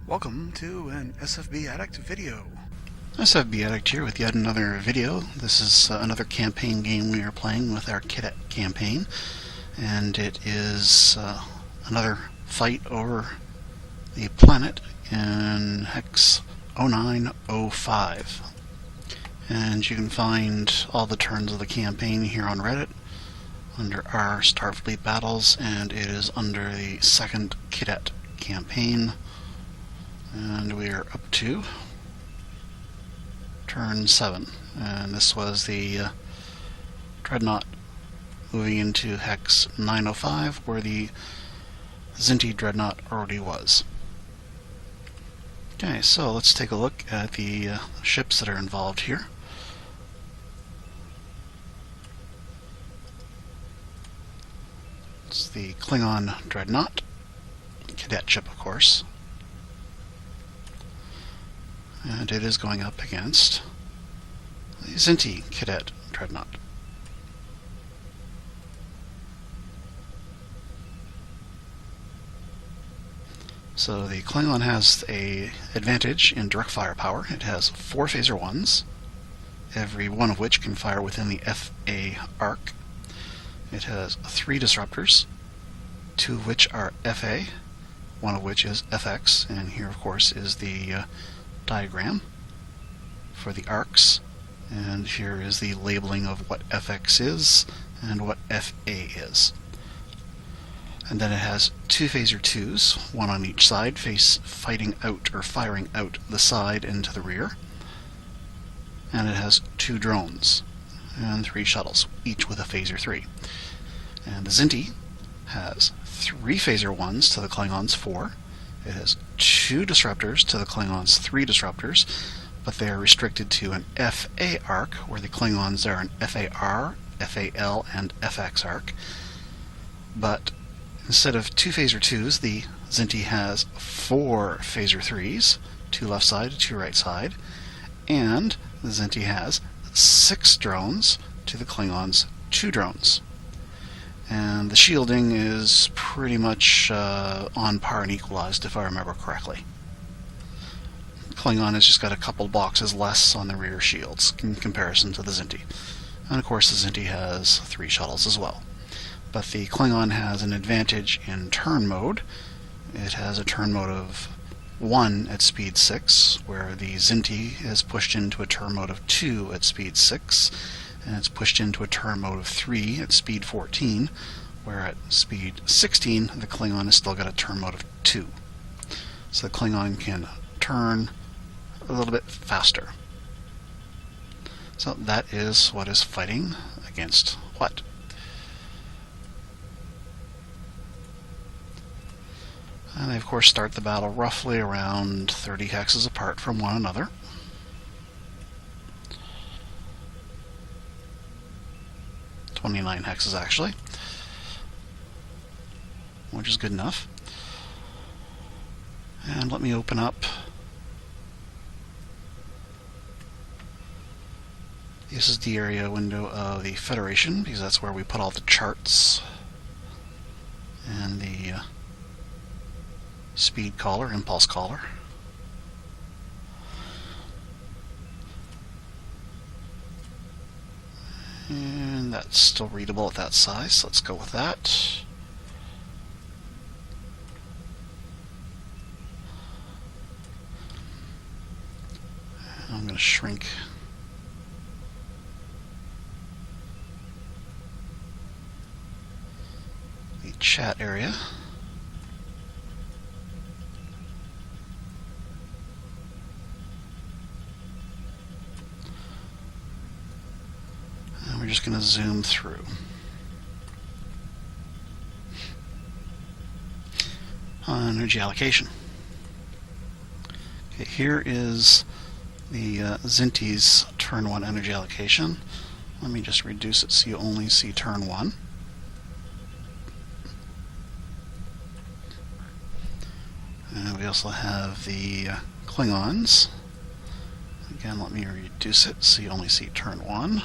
Welcome to an SFB Addict video. SFB Addict here with yet another video. This is another campaign game we are playing with our Cadet campaign, and it is another fight over the planet in Hex 0905. And you can find all the turns of the campaign here on Reddit under our Starfleet battles, and it is under the second Cadet campaign. And we are up to turn 7, and this was the Dreadnought moving into Hex 905, where the Kzinti Dreadnought already was. Okay, so let's take a look at the ships that are involved here. It's the Klingon Dreadnought, Cadet ship, of course. And it is going up against the Kzinti Cadet Dreadnought. So the Klingon has an advantage in direct firepower. It has 4 phaser 1s, every one of which can fire within the FA arc. It has 3 disruptors, 2 of which are FA, one of which is FX, and here of course is the diagram for the arcs, and here is the labeling of what FX is and what FA is. And then it has 2 phaser 2s, one on each side, fighting out or firing out the side and to the rear. And it has 2 drones and 3 shuttles, each with a phaser 3. And the Kzinti has 3 phaser 1s to the Klingons' 4. It has 2 disruptors to the Klingons' 3 disruptors, but they are restricted to an FA arc, where the Klingons are an FAR, FAL, and FX arc. But instead of 2 phaser 2s, the Kzinti has 4 phaser 3s, 2 left side, 2 right side, and the Kzinti has 6 drones to the Klingons' 2 drones. And the shielding is pretty much on par and equalized, if I remember correctly. Klingon has just got a couple boxes less on the rear shields in comparison to the Kzinti. And of course the Kzinti has 3 shuttles as well. But the Klingon has an advantage in turn mode. It has a turn mode of 1 at speed 6, where the Kzinti is pushed into a turn mode of 2 at speed 6, and it's pushed into a turn mode of 3 at speed 14, where at speed 16 the Klingon has still got a turn mode of 2. So the Klingon can turn a little bit faster. So that is what is fighting against what. And they of course start the battle roughly around 30 hexes apart from one another. (29 hexes actually), which is good enough. And let me open up this is the area window of the Federation, because that's where we put all the charts and the speed collar, impulse collar. And that's still readable at that size, so let's go with that. And I'm going to shrink the chat area. We're just going to zoom through. Energy allocation. Okay, here is the Kzinti's turn 1 energy allocation. Let me just reduce it so you only see turn 1. And we also have the Klingons. Again, let me reduce it so you only see turn 1.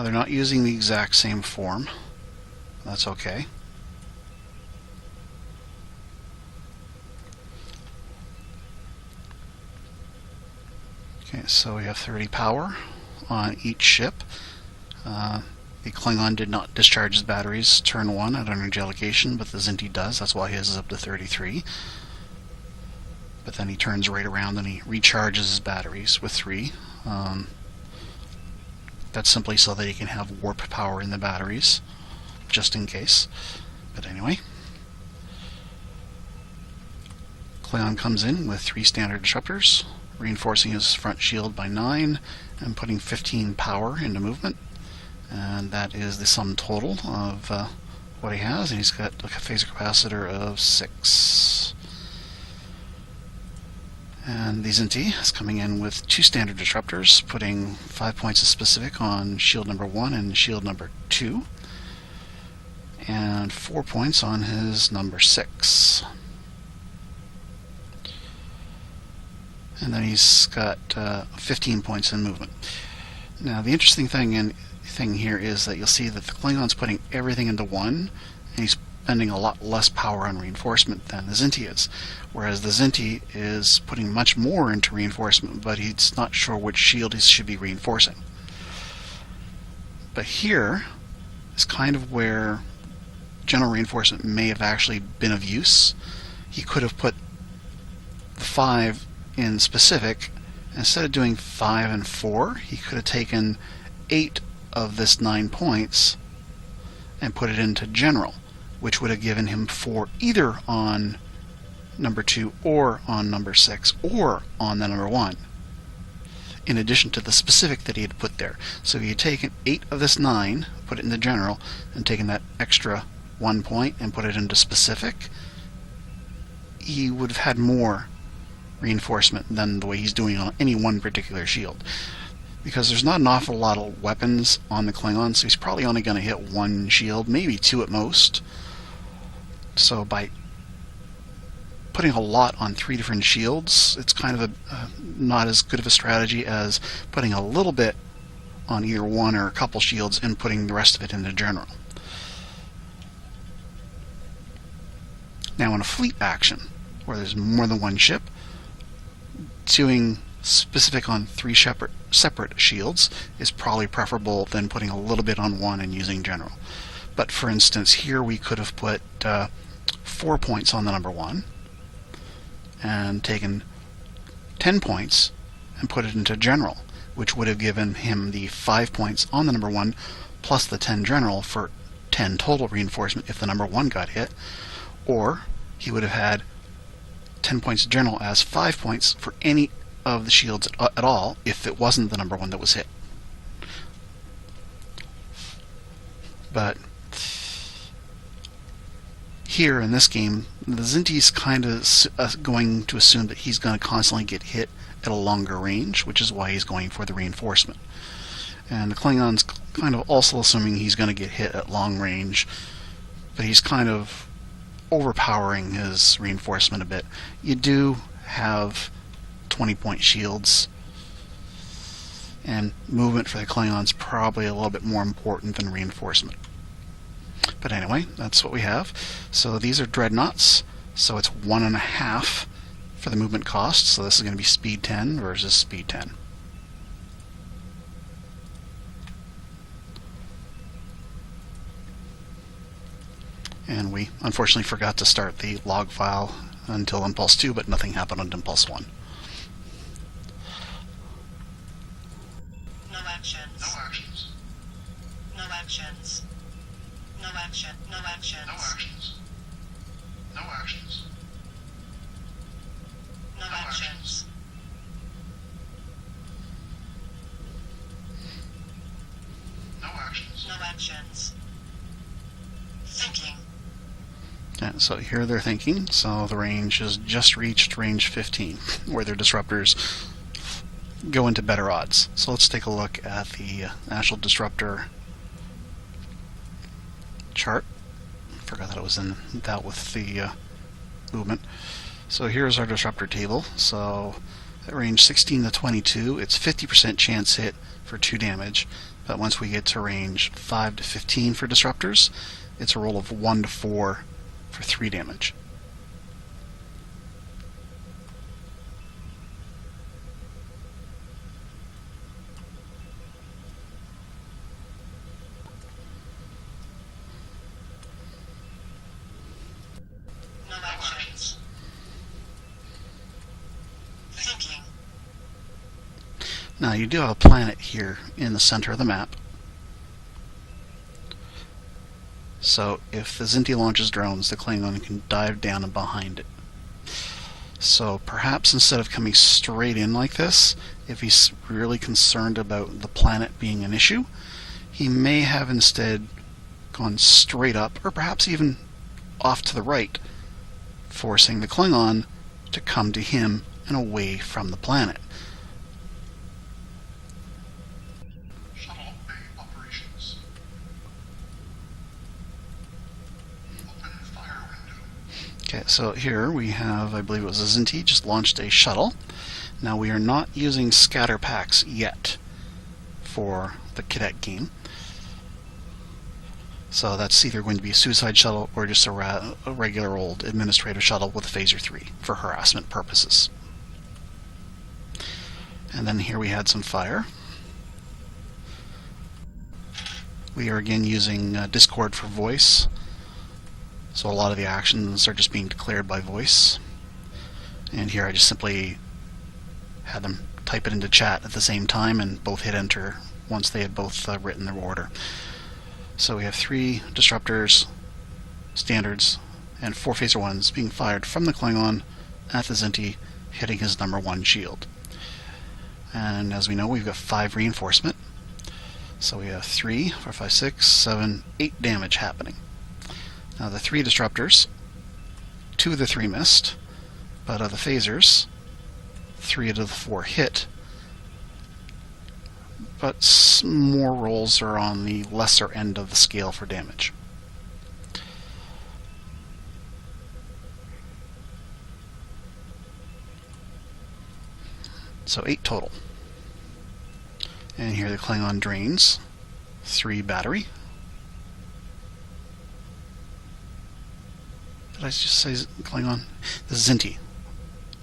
They're not using the exact same form. That's okay. Okay, so we have 30 power on each ship. The Klingon did not discharge his batteries turn 1 at energy allocation, but the Kzinti does. That's why his is up to 33. But then he turns right around and he recharges his batteries with 3. That's simply so that he can have warp power in the batteries, just in case. But anyway, Klingon comes in with 3 standard disruptors, reinforcing his front shield by 9 and putting 15 power into movement. And that is the sum total of what he has. And he's got a phaser capacitor of 6. And the Kzinti is coming in with 2 standard disruptors, putting 5 points of specific on shield number 1 and shield number 2, and 4 points on his number 6. And then he's got 15 points in movement. Now, the interesting thing here is that you'll see that the Klingon's putting everything into 1, and he's spending a lot less power on reinforcement than the Kzinti is. Whereas the Kzinti is putting much more into reinforcement, but he's not sure which shield he should be reinforcing. But here is kind of where general reinforcement may have actually been of use. He could have put the 5 in specific. Instead of doing 5 and 4, he could have taken 8 of this 9 points and put it into general, which would have given him 4 either on number 2 or on number 6 or on the number 1, in addition to the specific that he had put there. So if he had taken 8 of this 9, put it into general, and taken that extra 1 point and put it into specific, he would have had more reinforcement than the way he's doing on any one particular shield. Because there's not an awful lot of weapons on the Klingon, so he's probably only going to hit 1 shield, maybe 2 at most. So by putting a lot on 3 different shields, it's kind of not as good of a strategy as putting a little bit on either 1 or a couple shields and putting the rest of it into general. Now in a fleet action, where there's more than 1 ship, doing specific on 3 separate shields is probably preferable than putting a little bit on 1 and using general. But for instance, here we could have put 4 points on the number 1 and taken 10 points and put it into general, which would have given him the 5 points on the number 1 plus the 10 general for 10 total reinforcement if the number 1 got hit. Or he would have had 10 points general as 5 points for any of the shields at all if it wasn't the number 1 that was hit. But here in this game, the Kzinti's kind of going to assume that he's going to constantly get hit at a longer range, which is why he's going for the reinforcement. And the Klingon's kind of also assuming he's going to get hit at long range, but he's kind of overpowering his reinforcement a bit. You do have 20-point shields, and movement for the Klingons probably a little bit more important than reinforcement. But anyway, that's what we have. So these are dreadnoughts, so it's 1.5 for the movement cost, so this is going to be speed 10 versus speed 10. And we unfortunately forgot to start the log file until Impulse 2, but nothing happened on Impulse 1. No actions. No actions. No actions. No action. No actions. No actions. No actions. No actions. No actions. No actions. Thinking. Yeah, so here they're thinking, so the range has just reached range 15, where their disruptors go into better odds. So let's take a look at the actual disruptor chart. Forgot that it was in that with the movement. So here's our disruptor table. So at range 16 to 22, it's 50% chance hit for 2 damage, but once we get to range 5 to 15 for disruptors, it's a roll of 1 to 4 for 3 damage. Now you do have a planet here in the center of the map. So if the Kzinti launches drones, the Klingon can dive down and behind it. So perhaps instead of coming straight in like this, if he's really concerned about the planet being an issue, he may have instead gone straight up, or perhaps even off to the right, forcing the Klingon to come to him and away from the planet. Shuttle bay operations. Open fire window. Okay, so here we have, I believe it was a Kzinti, just launched a shuttle. Now we are not using scatter packs yet for the cadet game. So that's either going to be a suicide shuttle or just a regular old administrative shuttle with a phaser 3 for harassment purposes. And then here we had some fire. We are again using Discord for voice. So a lot of the actions are just being declared by voice. And here I just simply had them type it into chat at the same time and both hit enter once they had both written their order. So we have 3 disruptors, standards, and 4 phaser 1s being fired from the Klingon at the Kzinti, hitting his number 1 shield. And as we know, we've got 5 reinforcement. So we have 3, 4, 5, 6, 7, 8 damage happening. Now the 3 disruptors, 2 of the 3 missed, but of the phasers, 3 out of the 4 hit. But more rolls are on the lesser end of the scale for damage. So 8 total. And here the Klingon drains 3 battery. Did I just say Klingon? The Kzinti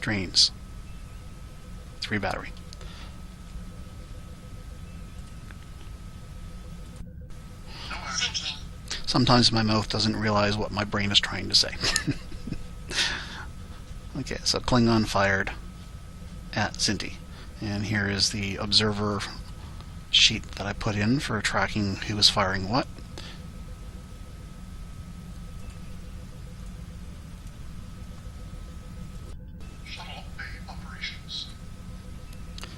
drains 3 battery. Sometimes my mouth doesn't realize what my brain is trying to say. Okay, so Klingon fired at Kzinti. And here is the observer sheet that I put in for tracking who was firing what. Shuttle bay operations.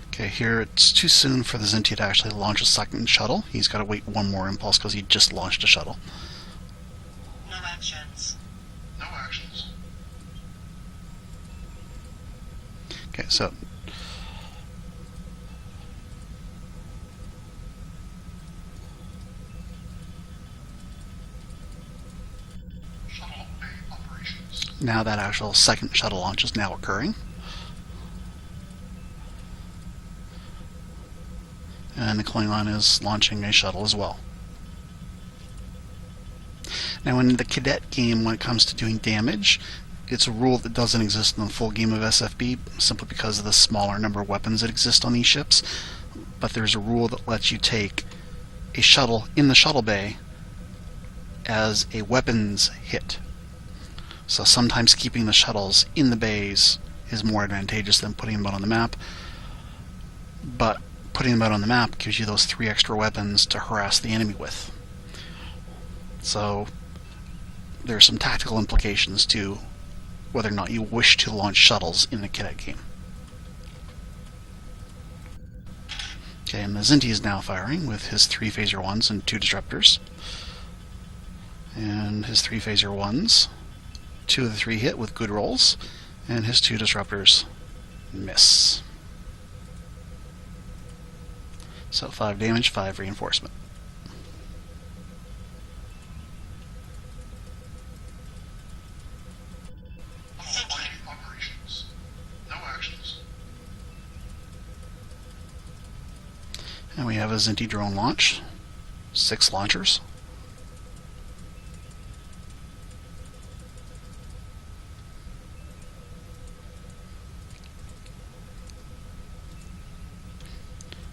Okay, here it's too soon for the Kzinti to actually launch a second shuttle. He's got to wait one more impulse because he just launched a shuttle. No actions. No actions. Okay, so Shuttle bay operations. now that actual second shuttle launch is now occurring. And the Klingon is launching a shuttle as well. Now in the cadet game, when it comes to doing damage, it's a rule that doesn't exist in the full game of SFB, simply because of the smaller number of weapons that exist on these ships. But there's a rule that lets you take a shuttle in the shuttle bay as a weapons hit. So sometimes keeping the shuttles in the bays is more advantageous than putting them out on the map. But putting them out on the map gives you those 3 extra weapons to harass the enemy with. So there are some tactical implications to whether or not you wish to launch shuttles in the cadet game. Okay, and the Kzinti is now firing with his 3 phaser 1s and 2 disruptors. And his 3 phaser 1s, 2 of the 3 hit with good rolls, and his 2 disruptors miss. So 5 damage, 5 reinforcement. Operations. No actions. And we have a Kzinti drone launch. 6 launchers.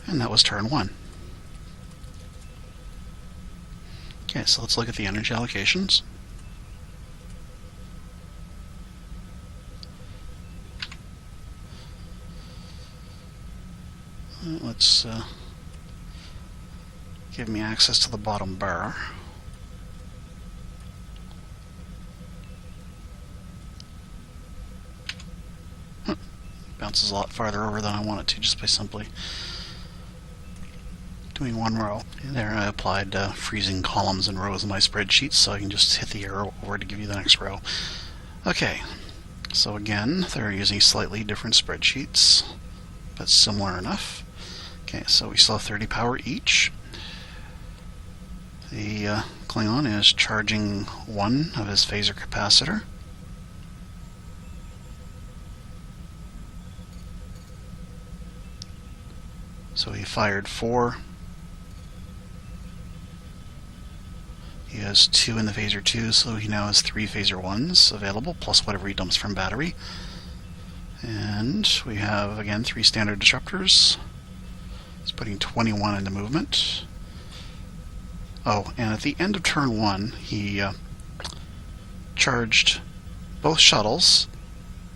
And that was turn 1. Okay, so let's look at the energy allocations. let's give me access to the bottom bar. Bounces a lot farther over than I want it to just by simply doing one row. And there I applied freezing columns and rows in my spreadsheet, so I can just hit the arrow over to give you the next row. Okay, so again, they're using slightly different spreadsheets, but similar enough. Okay, so we still have 30 power each. The Klingon is charging one of his phaser capacitor. So he fired 4. He has 2 in the phaser 2, so he now has 3 phaser 1s available, plus whatever he dumps from battery. And we have, again, 3 standard disruptors. He's putting 21 into movement. Oh, and at the end of turn 1, he charged both shuttles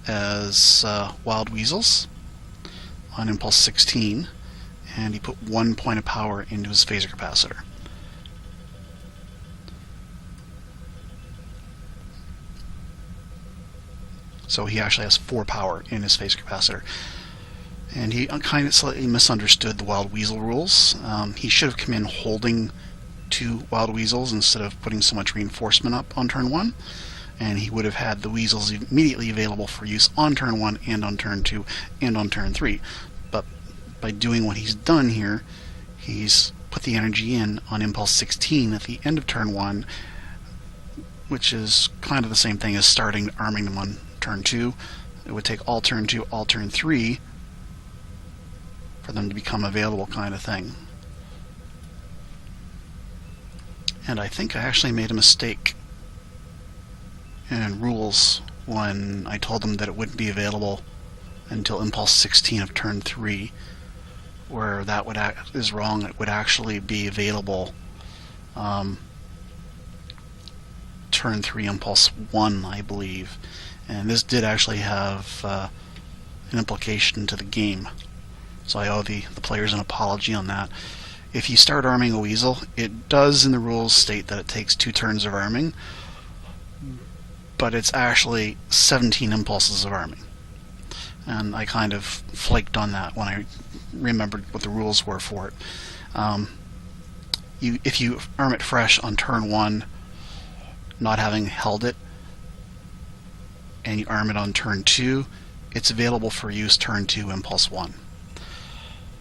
as wild weasels on impulse 16, and he put 1 point of power into his phaser capacitor. So he actually has 4 power in his phaser capacitor. And he kind of slightly misunderstood the wild weasel rules. He should have come in holding 2 wild weasels instead of putting so much reinforcement up on turn 1. And he would have had the weasels immediately available for use on turn 1 and on turn 2 and on turn 3. But by doing what he's done here, he's put the energy in on impulse 16 at the end of turn 1, which is kind of the same thing as starting arming them on turn 2. It would take all turn 2, all turn 3 for them to become available, kind of thing. And I think I actually made a mistake in rules when I told them that it wouldn't be available until impulse 16 of turn 3, where that is wrong. It would actually be available turn 3 impulse 1, I believe. And this did actually have an implication to the game. So I owe the players an apology on that. If you start arming a weasel, it does in the rules state that it takes 2 turns of arming, but it's actually 17 impulses of arming. And I kind of flaked on that when I remembered what the rules were for it. If you arm it fresh on turn 1, not having held it, and you arm it on turn 2, it's available for use turn 2, impulse 1.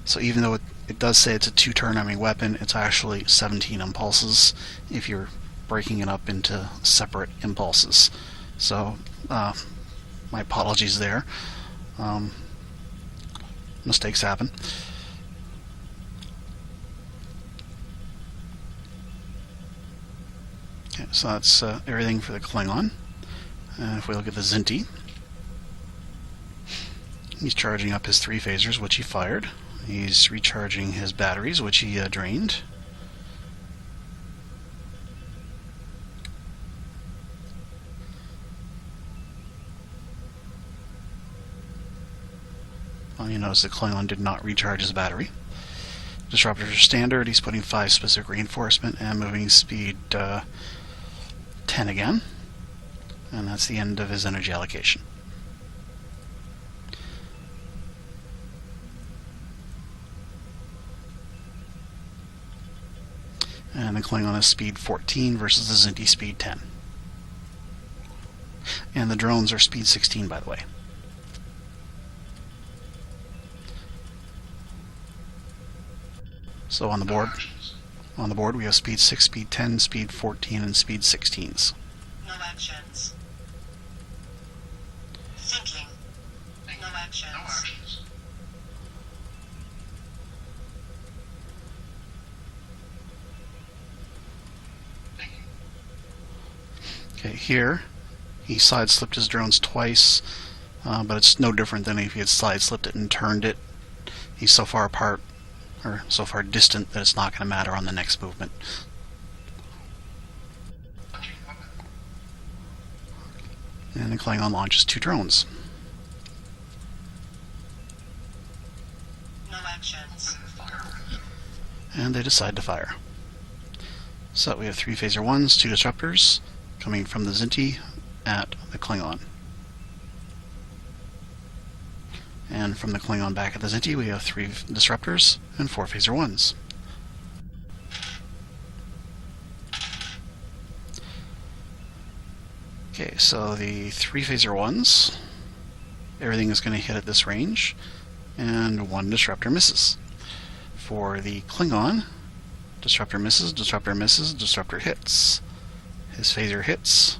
So even though it does say it's a 2-turn arming weapon, it's actually 17 impulses if you're breaking it up into separate impulses. So my apologies there. Mistakes happen. Okay, so that's everything for the Klingon. If we look at the Kzinti, he's charging up his 3 phasers, which he fired. He's recharging his batteries, which he drained. Well, you notice the Klingon did not recharge his battery. Disruptors are standard. He's putting 5 specific reinforcement and moving speed 10 again. And that's the end of his energy allocation. And the Klingon is speed 14 versus the Kzinti speed 10. And the drones are speed 16, by the way. So on the board we have speed 6, speed 10, speed 14, and speed 16s. No actions. Thinking. No actions. No actions. Thinking. Okay, here he side-slipped his drones twice, but it's no different than if he had side-slipped it and turned it. He's so far apart, or so far distant, that it's not going to matter on the next movement. And the Klingon launches 2 drones. No actions. and they decide to fire. So we have 3 phaser 1s, 2 disruptors, coming from the Kzinti at the Klingon. And from the Klingon back at the Kzinti, we have 3 disruptors and 4 phaser 1s. Okay, so the 3 phaser 1s, everything is going to hit at this range, and 1 disruptor misses. For the Klingon, disruptor misses, disruptor hits. His phaser hits.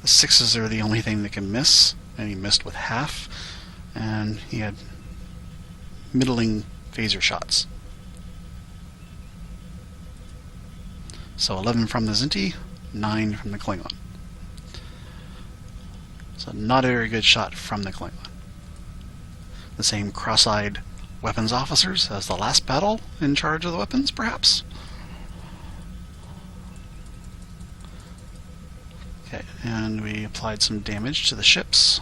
The 6s are the only thing that can miss, and he missed with half, and he had middling phaser shots. So 11 from the Kzinti, 9 from the Klingon. So not a very good shot from the Klingon. The same cross-eyed weapons officers as the last battle in charge of the weapons, perhaps? Okay, and we applied some damage to the ships.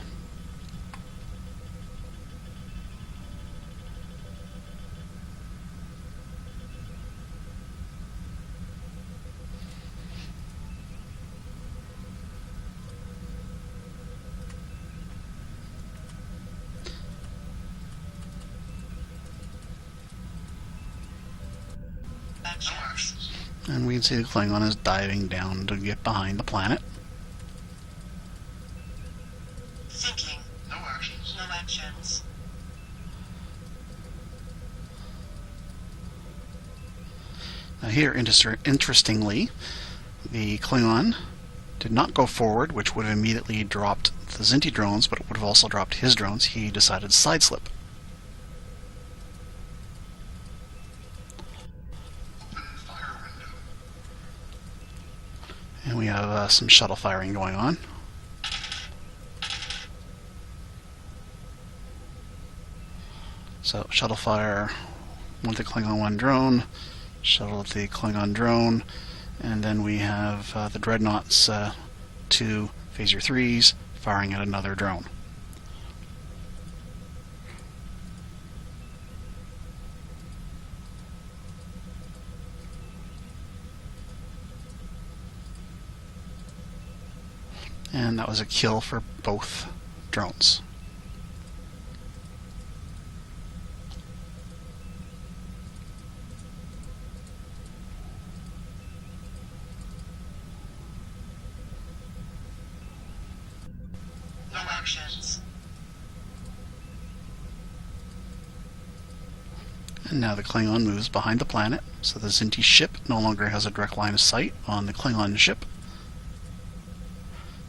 And we can see the Klingon is diving down to get behind the planet. Thinking. No actions. No actions. Now here, interestingly, the Klingon did not go forward, which would have immediately dropped the Kzinti drones, but it would have also dropped his drones. He decided to sideslip. And we have some shuttle firing going on. So shuttle fire, one at the Klingon 1 drone, shuttle at the Klingon drone, and then we have the Dreadnoughts 2 phaser 3s firing at another drone. And that was a kill for both drones. No actions. And now the Klingon moves behind the planet, so the Kzinti ship no longer has a direct line of sight on the Klingon ship.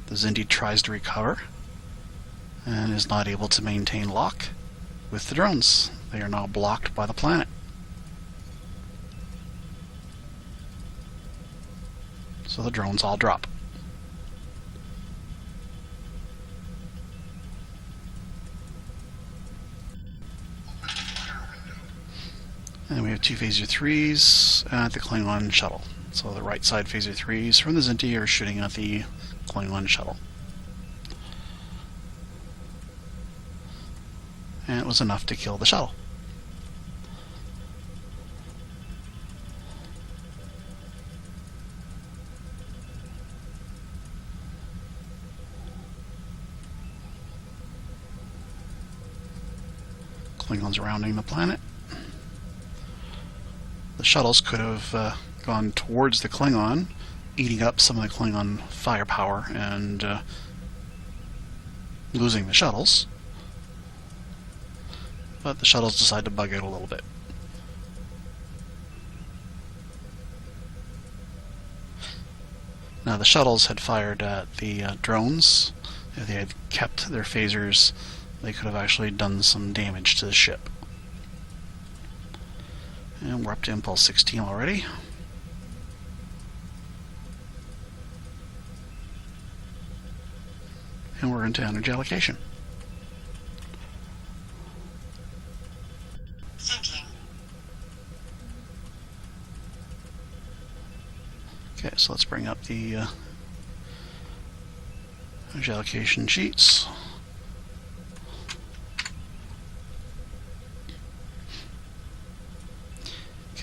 The Kzinti tries to recover and is not able to maintain lock with the drones. They are now blocked by the planet. So the drones all drop. And we have 2 phaser 3s at the Klingon shuttle. So the right side phaser 3s from the Kzinti are shooting at the Klingon shuttle. And it was enough to kill the shuttle. Klingons rounding the planet. The shuttles could have gone towards the Klingon, eating up some of the Klingon firepower and losing the shuttles. But the shuttles decide to bug out a little bit. Now the shuttles had fired at the drones. If they had kept their phasers, they could have actually done some damage to the ship. And we're up to Impulse 16 already. And we're into energy allocation. Thinking. Okay, so let's bring up the energy allocation sheets.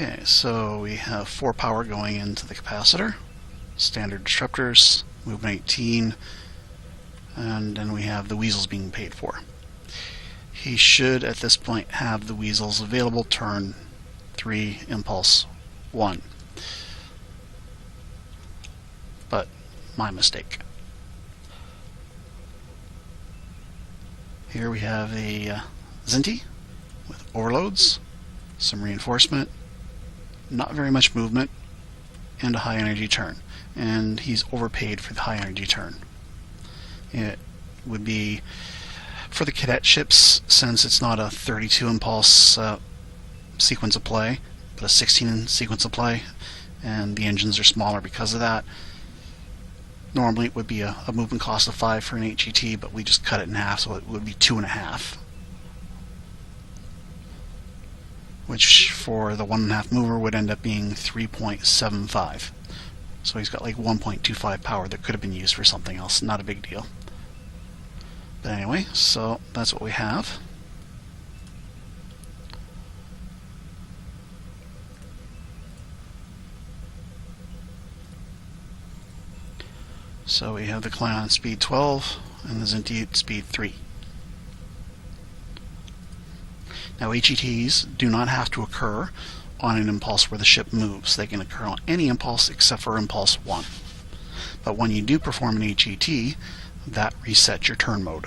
Okay, so we have 4 power going into the capacitor, standard disruptors, movement 18, and then we have the weasels being paid for. He should at this point have the weasels available turn 3, impulse 1. But my mistake. Here we have a Kzinti with overloads, some reinforcement, not very much movement, and a high energy turn. And he's overpaid for the high energy turn. It would be, for the cadet ships, since it's not a 32 impulse sequence of play, but a 16 sequence of play, and the engines are smaller because of that, normally it would be a movement cost of 5 for an HET, but we just cut it in half, so it would be 2.5. Which for the 1.5 mover would end up being 3.75. So he's got like 1.25 power that could have been used for something else. Not a big deal. But anyway, so that's what we have. So we have the Klingon speed 12 and the Kzinti speed 3. Now HETs do not have to occur on an impulse where the ship moves. They can occur on any impulse except for impulse 1. But when you do perform an HET, that resets your turn mode.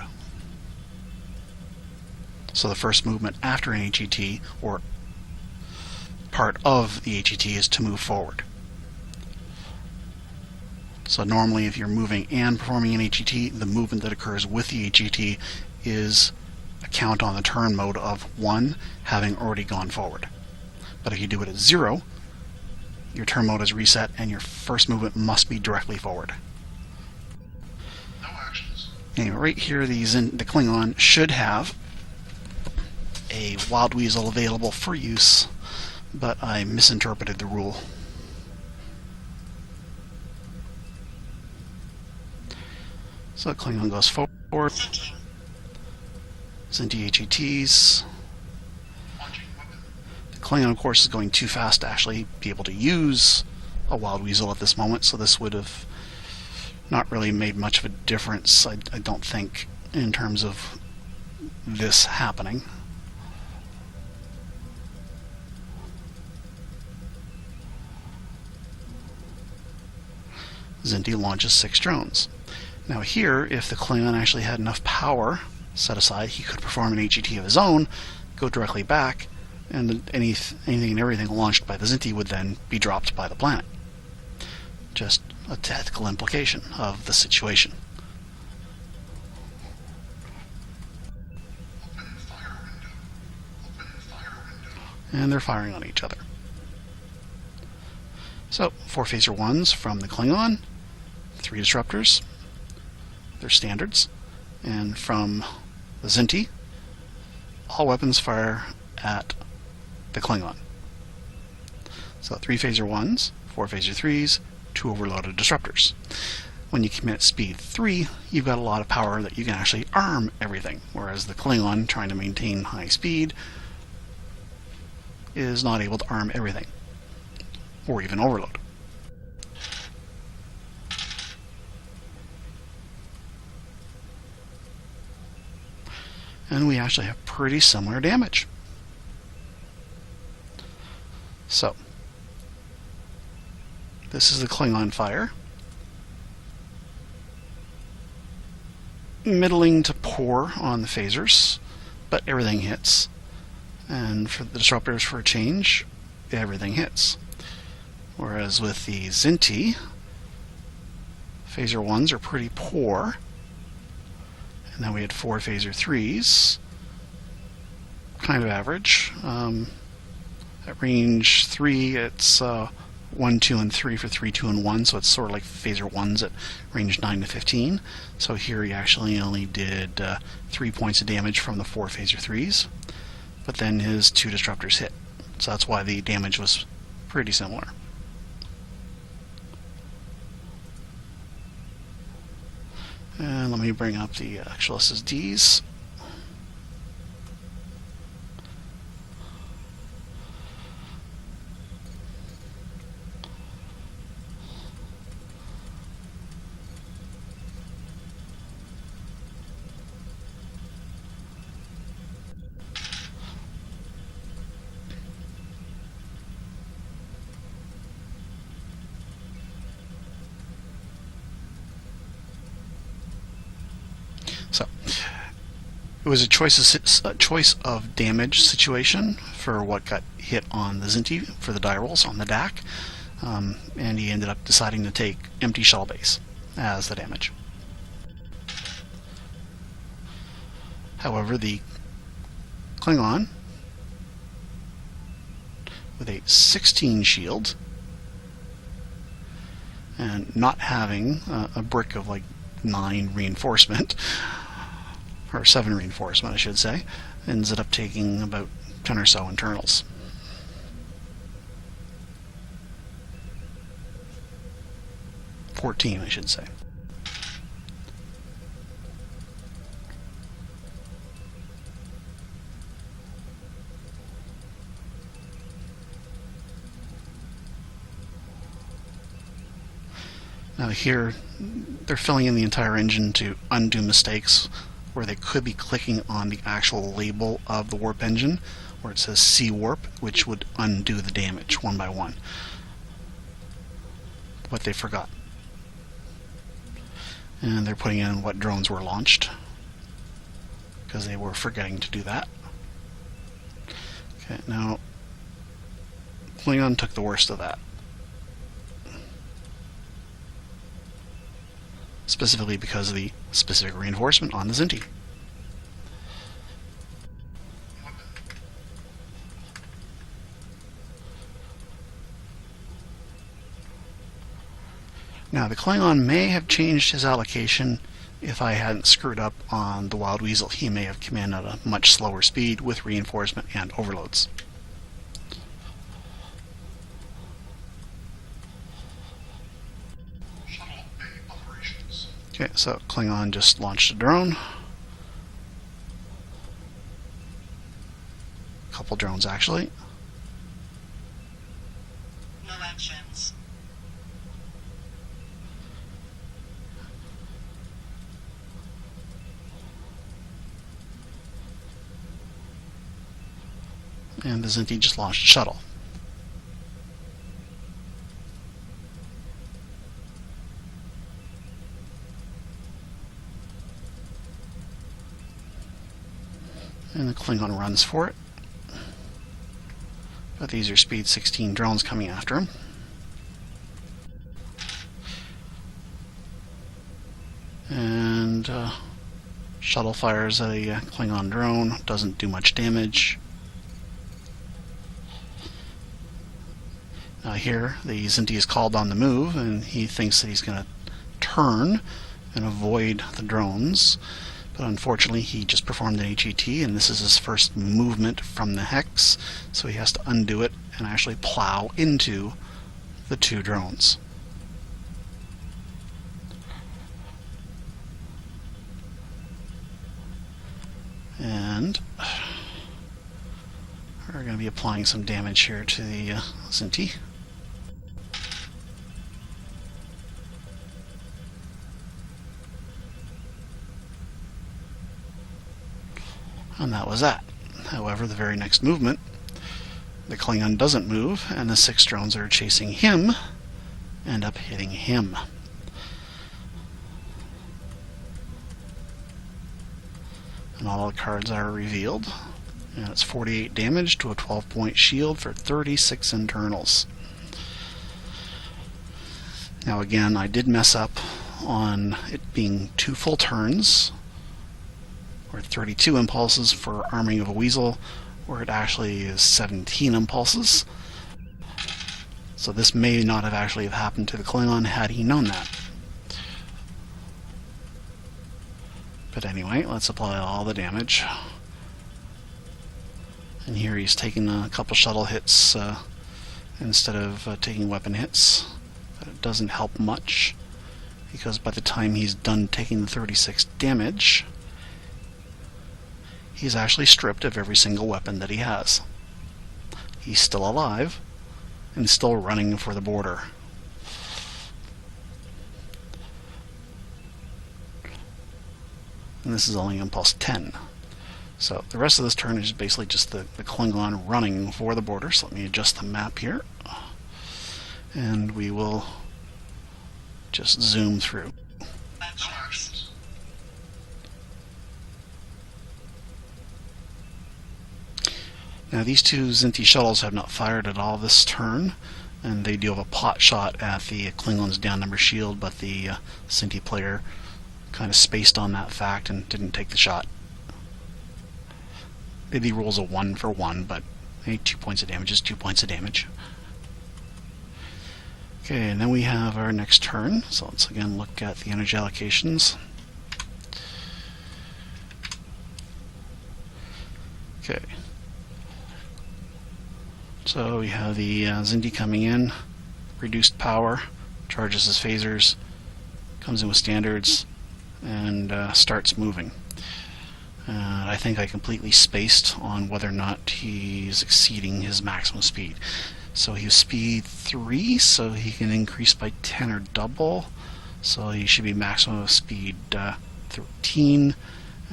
So the first movement after an HET, or part of the HET, is to move forward. So normally if you're moving and performing an HET, the movement that occurs with the HET is a count on the turn mode of 1 having already gone forward. But if you do it at 0, your turn mode is reset and your first movement must be directly forward. No actions. Anyway, right here the Klingon should have a Wild Weasel available for use, but I misinterpreted the rule. So the Klingon goes forward. Thinking. Kzinti HETs. Launching weapon. The Klingon, of course, is going too fast to actually be able to use a Wild Weasel at this moment, so this would have not really made much of a difference, I don't think, in terms of this happening. Kzinti launches 6 drones. Now here, if the Klingon actually had enough power set aside, he could perform an HET of his own, go directly back, and anything and everything launched by the Kzinti would then be dropped by the planet. Just a tactical implication of the situation. Open fire window. Open fire window. And they're firing on each other. So, 4 phaser 1s from the Klingon, 3 disruptors, they're standards, and from the Kzinti, all weapons fire at the Klingon. So 3 phaser 1s, 4 phaser 3s, 2 overloaded disruptors. When you commit speed 3, you've got a lot of power that you can actually arm everything, whereas the Klingon, trying to maintain high speed, is not able to arm everything, or even overload. And we actually have pretty similar damage. So, this is the Klingon fire. Middling to poor on the phasers, but everything hits. And for the disruptors, for a change, everything hits. Whereas with the Kzinti, phaser 1s are pretty poor. And then we had 4 phaser 3s, kind of average. At range 3, it's 1, 2, and 3 for 3, 2, and 1, so it's sort of like phaser 1s at range 9 to 15. So here he actually only did 3 points of damage from the 4 phaser 3s, but then his 2 disruptors hit. So that's why the damage was pretty similar. And let me bring up the actual SSDs. So it was a choice of damage situation for what got hit on the Kzinti for the die rolls on the DAC, and he ended up deciding to take empty shuttle base as the damage. However, the Klingon, with a 16 shield and not having a brick of like 9 reinforcement, or 7 reinforcement I should say, ends up taking about 10 or so internals. I should say. Now here, they're filling in the entire engine to undo mistakes where they could be clicking on the actual label of the warp engine, where it says C warp, which would undo the damage one by one. But they forgot. And they're putting in what drones were launched, because they were forgetting to do that. Okay, now Klingon took the worst of that. Specifically because of the specific reinforcement on the Kzinti. Now the Klingon may have changed his allocation if I hadn't screwed up on the Wild Weasel. He may have come in at a much slower speed with reinforcement and overloads. Okay, so Klingon just launched a drone. A couple drones actually. No actions. And the Kzinti just launched a shuttle. And the Klingon runs for it. But these are speed 16 drones coming after him. And shuttle fires at a Klingon drone, doesn't do much damage. Now here, the Kzinti is called on the move, and he thinks that he's going to turn and avoid the drones. But unfortunately, he just performed an HET, and this is his first movement from the hex, so he has to undo it and actually plow into the 2 drones. And we're going to be applying some damage here to the Kzinti. And that was that. However, the very next movement, the Klingon doesn't move, and the 6 drones that are chasing him end up hitting him. And all the cards are revealed. And it's 48 damage to a 12-point shield for 36 internals. Now again, I did mess up on it being 2 full turns, or 32 impulses for arming of a weasel, where it actually is 17 impulses. So this may not have actually have happened to the Klingon had he known that. But anyway, let's apply all the damage. And here he's taking a couple shuttle hits instead of taking weapon hits. But it doesn't help much, because by the time he's done taking the 36 damage, he's actually stripped of every single weapon that he has. He's still alive and still running for the border. And this is only impulse 10. So the rest of this turn is basically just the Klingon running for the border. So let me adjust the map here. And we will just zoom through. Actions. Now these two Kzinti shuttles have not fired at all this turn, and they do have a pot shot at the Klingon's down number shield, but the Kzinti player kind of spaced on that fact and didn't take the shot. Maybe he rolls a 1 for 1, but 2 points of damage is 2 points of damage. Okay, and then we have our next turn, so let's again look at the energy allocations. Okay. So we have the Kzinti coming in, reduced power, charges his phasers, comes in with standards, and starts moving. I think I completely spaced on whether or not he's exceeding his maximum speed. So he was speed 3, so he can increase by 10 or double. So he should be maximum speed 13.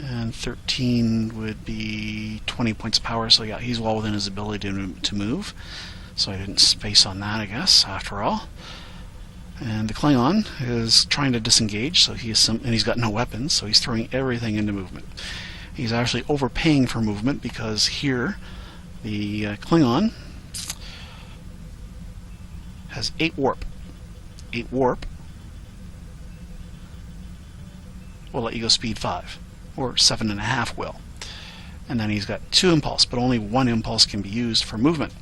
And 13 would be 20 points of power, so yeah, he's well within his ability to move. So I didn't space on that, I guess, after all. And the Klingon is trying to disengage, so and he's got no weapons, so he's throwing everything into movement. He's actually overpaying for movement because here the Klingon has 8 warp. 8 warp will let you go speed 5. Or 7.5 will. And then he's got 2 impulse, but only 1 impulse can be used for movement.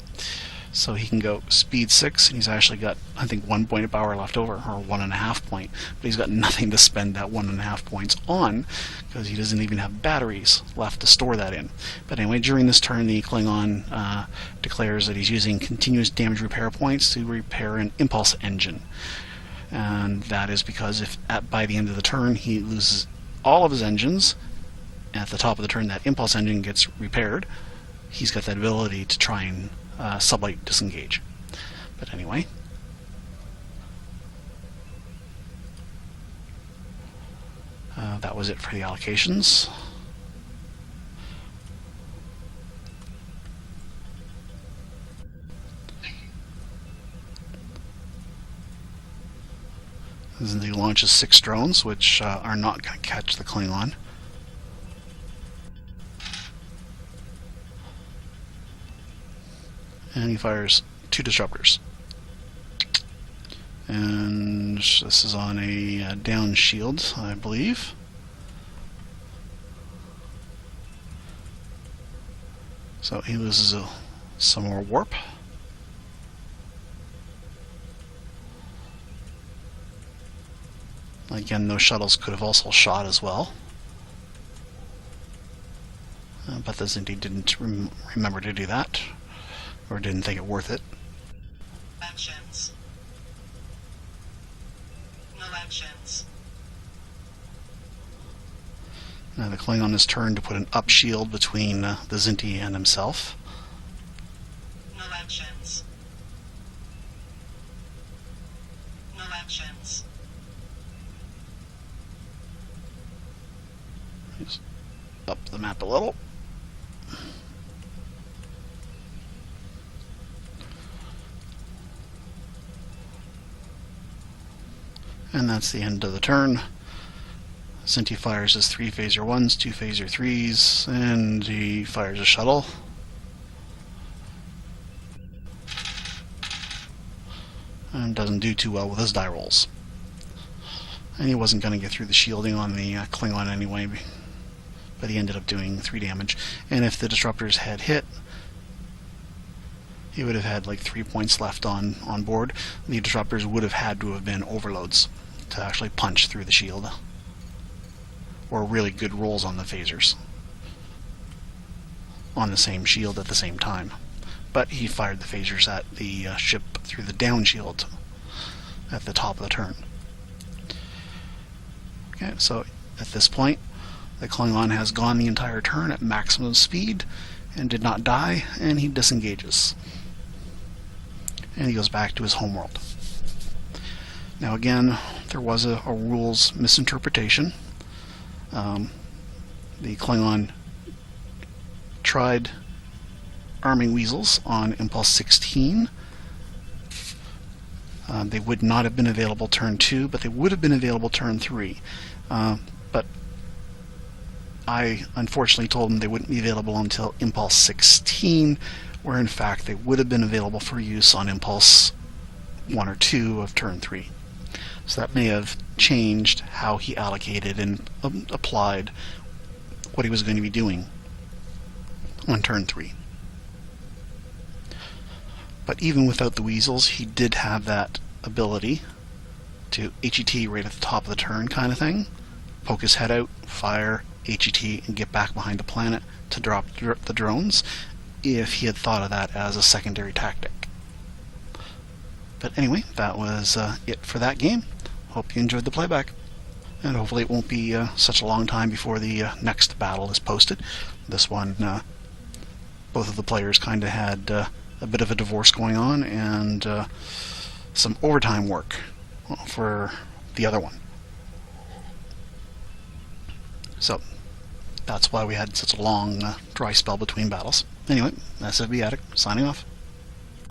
So he can go speed 6, and he's actually got, I think, 1 point of power left over, or 1.5 point. But he's got nothing to spend that 1.5 points on, because he doesn't even have batteries left to store that in. But anyway, during this turn, the Klingon declares that he's using continuous damage repair points to repair an impulse engine. And that is because if by the end of the turn he loses all of his engines, at the top of the turn that impulse engine gets repaired, he's got that ability to try and sublight disengage. But anyway, that was it for the allocations. He launches 6 drones, which are not going to catch the Klingon. And he fires 2 disruptors. And this is on a down shield, I believe. So he loses some more warp. Again, those shuttles could have also shot as well. But the Kzinti didn't remember to do that, or didn't think it worth it. Actions. No actions. Now the Klingon is turned to put an up shield between the Kzinti and himself. No actions. No actions. Just up the map a little. And that's the end of the turn. Kzinti fires his 3 phaser 1s, 2 phaser 3s, and he fires a shuttle. And doesn't do too well with his die rolls. And he wasn't going to get through the shielding on the Klingon anyway, but he ended up doing 3 damage. And if the disruptors had hit, he would have had like 3 points left on board. The disruptors would have had to have been overloads to actually punch through the shield, or really good rolls on the phasers on the same shield at the same time. But he fired the phasers at the ship through the down shield at the top of the turn. Okay, so at this point the Klingon has gone the entire turn at maximum speed and did not die, and he disengages. And he goes back to his homeworld. Now again, there was a rules misinterpretation. The Klingon tried arming weasels on Impulse 16. They would not have been available turn 2, but they would have been available turn 3. But I unfortunately told them they wouldn't be available until Impulse 16, where in fact they would have been available for use on Impulse 1 or 2 of turn 3. So that may have changed how he allocated and applied what he was going to be doing on turn 3. But even without the weasels, he did have that ability to HET right at the top of the turn kind of thing. Poke his head out, fire, HET, and get back behind the planet to drop the drones, if he had thought of that as a secondary tactic. But anyway, that was it for that game. Hope you enjoyed the playback. And hopefully it won't be such a long time before the next battle is posted. This one, both of the players kind of had a bit of a divorce going on, and some overtime work for the other one. So that's why we had such a long dry spell between battles. Anyway, SFB Addict signing off.